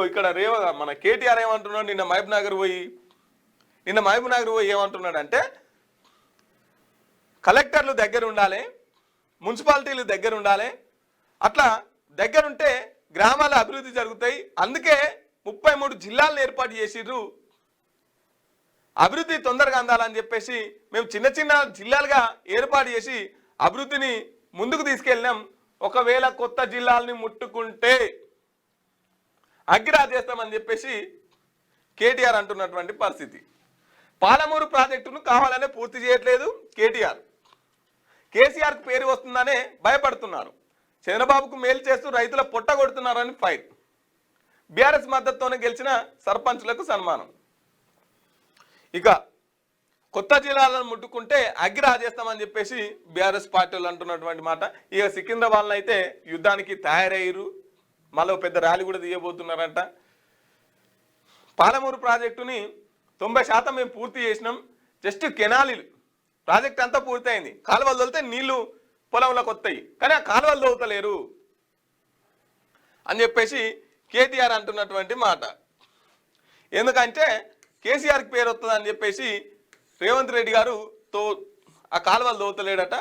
ఇగో ఇక్కడ మన కేటీఆర్ ఏమంటున్నాడు, నిన్న మహబూబ్ నగర్ పోయి ఏమంటున్నాడంటే కలెక్టర్లు దగ్గర ఉండాలి, మున్సిపాలిటీలు దగ్గర ఉండాలి, అట్లా దగ్గరుంటే గ్రామాల అభివృద్ధి జరుగుతాయి, అందుకే 33 జిల్లాలను ఏర్పాటు చేసిర్రు, అభివృద్ధి తొందరగా అందాలని చెప్పేసి మేము చిన్న చిన్న జిల్లాలుగా ఏర్పాటు చేసి అభివృద్ధిని ముందుకు తీసుకెళ్ళినాం, ఒకవేళ కొత్త జిల్లాలని ముట్టుకుంటే అగ్గిరా చేస్తామని చెప్పేసి కేటీఆర్ అంటున్నటువంటి పరిస్థితి. పాలమూరు ప్రాజెక్టును కావాలనే పూర్తి చేయట్లేదు కేసీఆర్కు పేరు వస్తుందనే భయపడుతున్నారు, చంద్రబాబుకు మేలు చేస్తూ రైతుల పొట్ట కొడుతున్నారని ఫైర్, బీఆర్ఎస్ మద్దతుతోనే గెలిచిన సర్పంచులకు సన్మానం. ఇక కొత్త జిల్లాలను ముట్టుకుంటే అగ్గిరా చేస్తామని చెప్పేసి బీఆర్ఎస్ పార్టీలు అంటున్నటువంటి మాట. ఇక సికింద్రాబాద్లో అయితే యుద్ధానికి తయారయ్యారు, మళ్ళీ పెద్ద ర్యాలీ కూడా తీయబోతున్నారంట. పాలమూరు ప్రాజెక్టుని 90% మేము పూర్తి చేసినాం, జస్ట్ కెనాలీలు ప్రాజెక్ట్ అంతా పూర్తయింది, కాలువలు తోలితే నీళ్లు పొలంలోకి వస్తాయి, కానీ ఆ కాలువలు తోలుతలేరు అని చెప్పేసి కేటీఆర్ అంటున్నటువంటి మాట. ఎందుకంటే కేసీఆర్కి పేరు వస్తుంది అని చెప్పేసి రేవంత్ రెడ్డి గారు ఆ కాలువలు తోలుతలేడట.